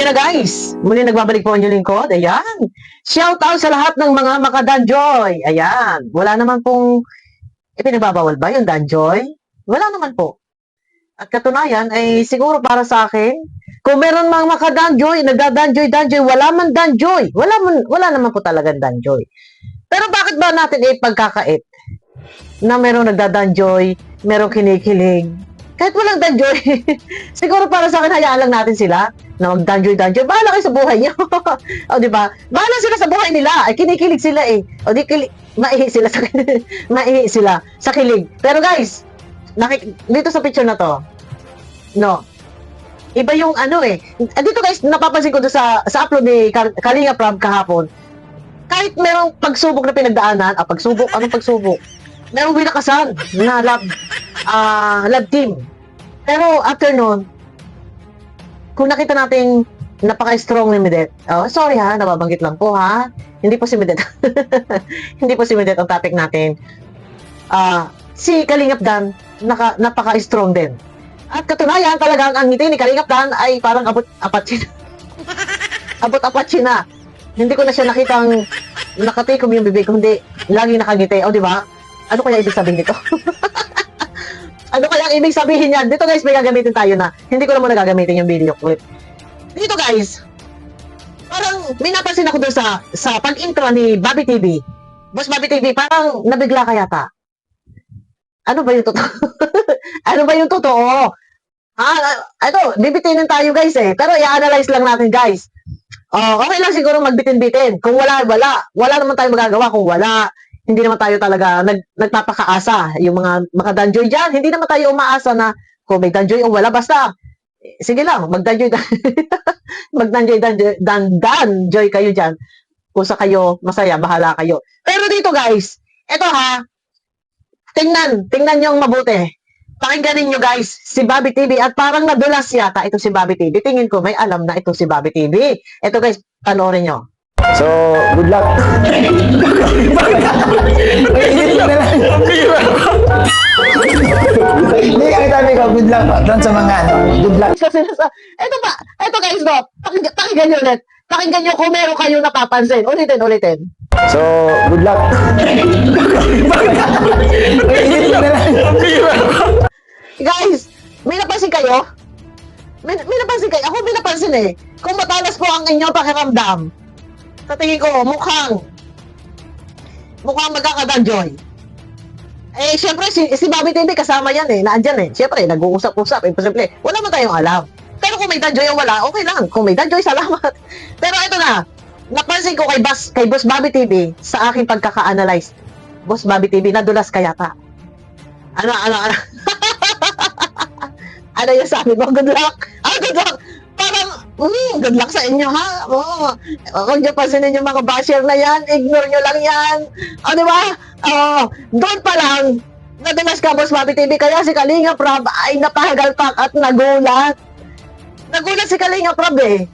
Ayan na guys, muli nagbabalik po ang inyong lingkod. Ayan. Shout out sa lahat ng mga makadanjoy. Ayan. Wala naman pong ipinagbabawal ba yung danjoy? Wala naman po. At katunayan ay siguro para sa akin, kung meron mga makadanjoy, nagdadanjoy-danjoy, wala man danjoy. Wala naman po talagang danjoy. Pero bakit ba natin ipagkakait na merong nagdadanjoy, merong kinikilig? Kahit walang danjoy, siguro para sa akin, hayaan lang natin sila na mag-danjoy-danjoy. Bahala kayo sa buhay niyo. O, di ba? Bahala sila sa buhay nila. Ay, kinikilig sila eh. O, maihi sila sa maihi sila sa kilig. Pero guys, dito sa picture na to, no, iba yung ano eh. Dito guys, napapansin ko doon sa upload ni Kalinga Prab kahapon, kahit merong pagsubok na pinagdaanan, anong pagsubok? Merong winakasan na love team. Pero after nun, kung nakita natin napaka-strong ni Medet, sorry ha, nababanggit lang po ha, hindi po si Medet. Hindi po si Medet ang topic natin. Si Kalingap Dan, napaka-strong din. At katunayan, talagang ang ngiti ni Kalingap Dan ay parang abot-apatsin. Abot-apatsin na. Hindi ko na siya nakitang nakatikom yung bibig, kundi lagi nakangiti. O, di ba? Ano kaya ibig sabihin nito? Ano kaya ang ibig sabihin niyan? Dito guys, may gagamitin tayo na. Hindi ko na muna gagamitin yung video clip. Dito guys, parang may napansin ako doon sa pag-intro ni Bobby TV. Boss Bobby TV, parang nabigla ka yata. Ano ba yung totoo? Ano ba yung totoo? Ito, bibitinin tayo guys eh. Pero i-analyze lang natin guys. Okay lang siguro magbitin-bitin. Kung wala. Wala naman tayo magagawa kung wala. Hindi naman tayo talaga nagpapakaasa. Yung mga danjoy dyan, hindi naman tayo umaasa na kung may danjoy o wala. Basta, sige lang, magdanjoy kayo dyan. Kung sa kayo masaya, bahala kayo. Pero dito guys, eto ha, tingnan nyo ang mabuti. Pakinggan ninyo guys, si Bobby TV, at parang nadulas yata ito si Bobby TV. Tingin ko may alam na ito si Bobby TV. Ito guys, panoorin nyo. So, good luck. Hindi, ang sabi ko, good luck po. Doon sa mga good luck. Ito guys, no, pakinggan nyo ulit. Pakinggan nyo kung meron kayo napapansin. Ulitin. So, good luck. Guys, may napansin kayo? May napansin kayo? Ako may napansin eh. Kung matalas po ang inyong pakiramdam, sa tingin ko, mukhang magkakadanjoy. Eh, syempre, si Bobby TV kasama yan eh. Naandyan eh. Syempre, nag-uusap-usap. Imposible. Wala man tayong alam. Pero kung may danjoy o wala, okay lang. Kung may danjoy, salamat. Pero ito na. Napansin ko kay Boss Bobby TV sa aking pagkaka-analyze. Boss Bobby TV, nadulas ka yata. Ano? Ano yung sabi mo? Good luck. Good luck. Parang, good luck sa inyo ha. Huwag niyo pansinin yung mga basher na yan. Ignore nyo lang yan. Di ba? Doon pa lang, nadulas ka, Boss Bobby TV. Kaya si Kalinga Prab ay napahagalpak at nagulat. Nagulat si Kalinga Prab eh.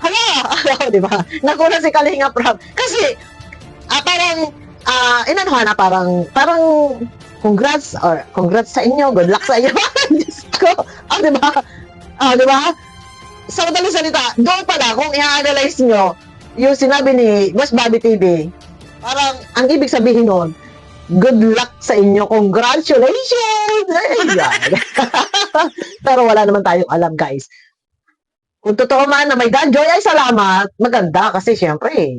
Hala, di ba? Nagulat si Kalinga Prab. Kasi, parang, parang, congrats sa inyo, good luck sa inyo. Diyos ko. Di ba? Di ba? Sa madaling salita, doon pala, kung i-analyze nyo, yung sinabi ni Boss Bobby TV, parang, ang ibig sabihin nun, good luck sa inyo, congratulations! Pero wala naman tayong alam, guys. Kung totoo man na may danjoy, ay salamat. Maganda kasi syempre,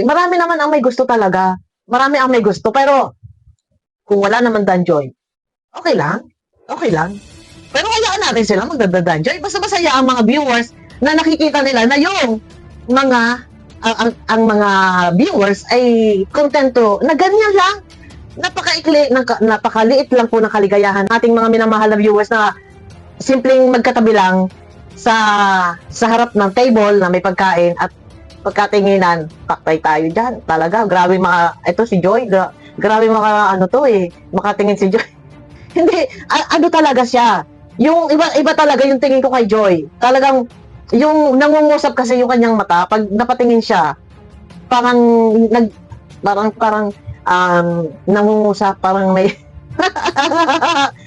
marami naman ang may gusto talaga. Marami ang may gusto. Pero, kung wala naman danjoy, okay lang. Pero hayaan natin sila magdadadanjoy. Basta masaya ang mga viewers na nakikita nila na yung mga, ang mga viewers ay kontento na ganyan lang. Napakaliit lang po ng kaligayahan. Ating mga minamahal na viewers na simpleng magkatabi lang sa harap ng table na may pagkain at pagkatinginan, paktay tayo dyan. Talaga, grabe ito si Joy, grabe makatingin si Joy. Hindi, ano talaga siya. Yung iba talaga yung tingin ko kay Joy. Talagang, yung nangungusap kasi yung kanyang mata, pag napatingin siya, parang nangungusap, parang may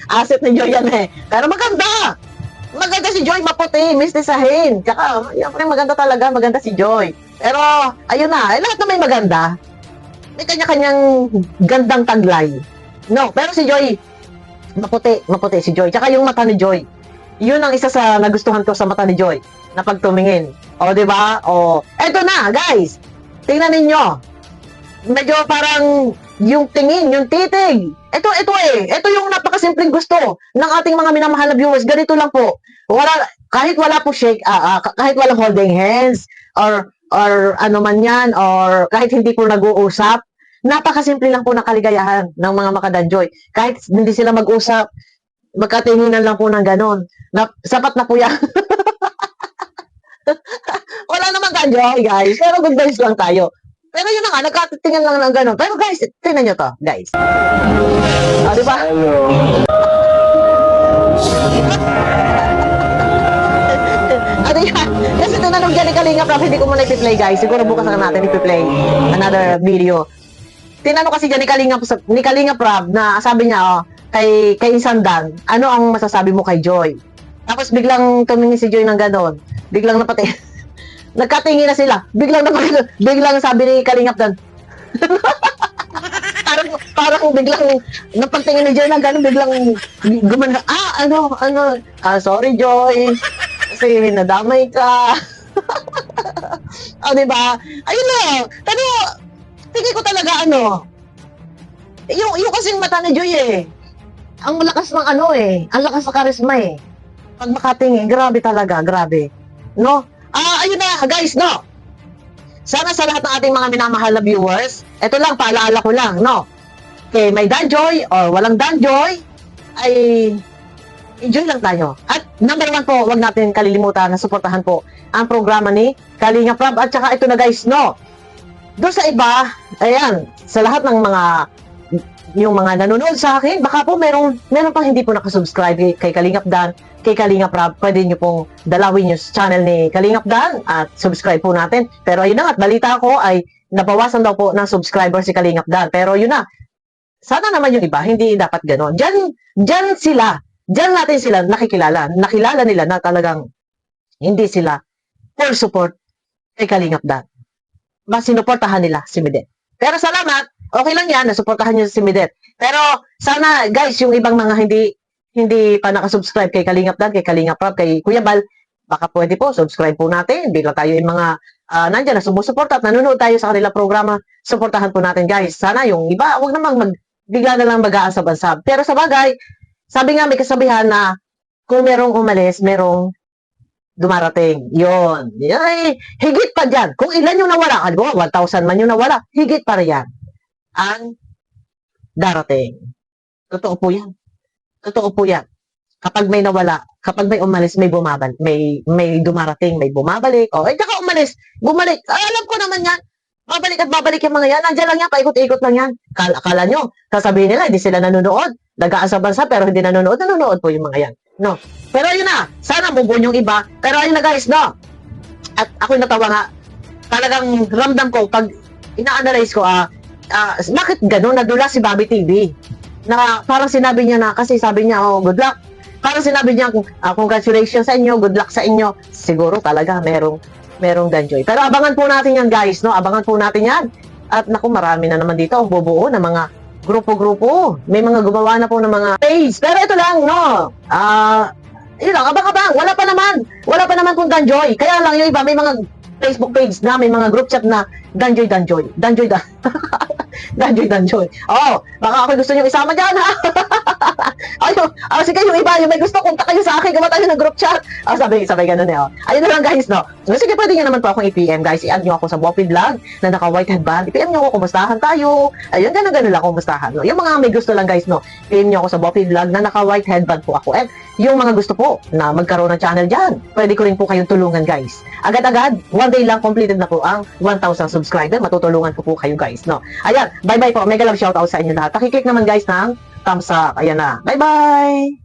asset ni Joy yan eh. Pero maganda si si Joy maputi, mistisahin. Tsaka, yan pa rin maganda talaga, maganda si Joy. Pero, ayun na, lahat na may maganda. May kanya-kanyang gandang taglay. No, pero si Joy, maputi si Joy. Tsaka yung mata ni Joy. Yun ang isa sa nagustuhan ko sa mata ni Joy na pagtumingin. O, di ba? O, eto na, guys. Tingnan ninyo. Medyo parang yung tingin, yung titig. Ito yung napakasimpleng gusto ng ating mga minamahal na viewers. Ganito lang po. Kahit wala po shake, kahit walang holding hands, or ano man yan, or kahit hindi po nag-uusap, napakasimple lang po ng kaligayahan ng mga makadanjoy. Kahit hindi sila mag-usap, magkatinginan lang po ng ganon. Sapat na po yan. Wala naman danjoy, guys. Pero good vibes lang tayo. Pero yun na nga, nagkatitingan lang ng ganon. Pero guys, tingnan nyo to, guys. Di ba? Ano yan? Kasi tinanong dyan ni Kalinga Prab, hindi ko muna ipi-play, guys. Siguro bukas na natin ipi-play another video. Tinanong kasi dyan ni Kalinga Prab na sabi niya, kay Sandan, ano ang masasabi mo kay Joy? Tapos biglang tumingin si Joy ng ganon. Biglang napati. Nagkatingin na sila. Biglang sabi ni Kalingap Dan. parang biglang napagtingin ni Joy ng ganon, biglang gumana. Sorry Joy. Kasi nadamay ka. Diba? Ayun na. Pero, tingin ko talaga yung kasing mata ni Joy ang lakas ng ang lakas ng karisma Pag makatingin, grabe talaga, grabe. No? Ayun na, guys, no? Sana sa lahat ng ating mga minamahal na viewers, ito lang, paalala ko lang, no? Okay, may danjoy or walang danjoy, ay enjoy lang tayo. At number 1 po, wag natin kalilimutan na suportahan po ang programa ni Kalinga Prab. At saka ito na, guys, no? Doon sa iba, ayan, sa lahat ng yung mga nanonood sa akin, baka po meron pang hindi po nakasubscribe kay Kalingap Dan, kay Kalinga Prab, pwede nyo pong dalawin yung channel ni Kalingap Dan at subscribe po natin. Pero yun na nga, balita ko ay nabawasan daw po ng subscriber si Kalingap Dan. Pero yun na, sana naman yung iba, hindi dapat gano'n. Diyan natin sila nakikilala. Nakilala nila na talagang hindi sila full support kay Kalingap Dan. Mas sinuportahan nila si Midet. Pero salamat, okay lang yan, nasuportahan nyo si Midet. Pero sana guys, yung ibang mga hindi pa nakasubscribe kay Kalingap Dan, kay Kalingap Prab, kay Kuya Bal, baka pwede po, subscribe po natin. Bigla tayo yung mga nandyan na sumusuporta at nanonood tayo sa kanila programa, suportahan po natin guys. Sana yung iba, wag namang bigla na lang mag-aasab-ansab. Pero sa bagay, sabi nga may kasabihan na kung merong umalis, merong dumarating. Yun. Ay, higit pa dyan. Kung ilan yung nawala, 1,000 man yung nawala, higit pa rin ang darating. Totoo po yan. Totoo po yan. Kapag may nawala, kapag may umalis, may bumabalik, may dumarating, may bumabalik. Tsaka umalis, bumalik. Alam ko naman yan. Babalik at babalik yung mga yan. Nandiyan lang yan, paikot-ikot lang yan. Akala nyo, sasabihin nila, hindi sila nanonood. Nag-aasabansa, pero hindi nanonood. Nanonood po yung mga yan. No. Pero yun na, sana mubon yung iba. Pero ayun na guys, no. At ako natawa nga, talagang ramdam ko, pag ina-analyze ko, bakit gano'n nadula si Bobby TV? Na parang sinabi niya na, kasi sabi niya, good luck. Parang sinabi niya, congratulations sa inyo, good luck sa inyo. Siguro talaga merong danjoy. Pero abangan po natin yan guys, no? Abangan po natin yan. At naku, marami na naman dito ang bubuo ng mga grupo-grupo. May mga gumawa na po ng mga page. Pero ito lang, no? Yun lang, abang-abang. Wala pa naman pong danjoy. Kaya lang yung iba, may mga Facebook page na, may mga group chat na danjoy. Baka ako gusto nyo isama dyan, ha? Sige, yung iba, yung may gusto, kunta kayo sa akin, gawa tayo ng group chat. Sabay ganun Ayun na lang, guys, no? Sige, pwede nyo naman po akong i-PM, guys. I-add nyo ako sa Boppy Vlog na naka-white headband. I-PM nyo ako, kumustahan tayo. Ayun, ganun lang, kumustahan. No? Yung mga may gusto lang, guys, no? PM nyo ako sa Boppy Vlog na naka-white headband po ako. And yung mga gusto po na magkaroon ng channel dyan, pwede ko rin po kayong tulungan, guys. Agad-agad, one day lang, completed na po ang 1,000 subscriber. Matutulungan ko po kayo, guys, no? Ayan, bye-bye po. Mega love shoutout sa inyo lahat. Pakiclick naman, guys, ng thumbs up. Ayan na. Bye-bye!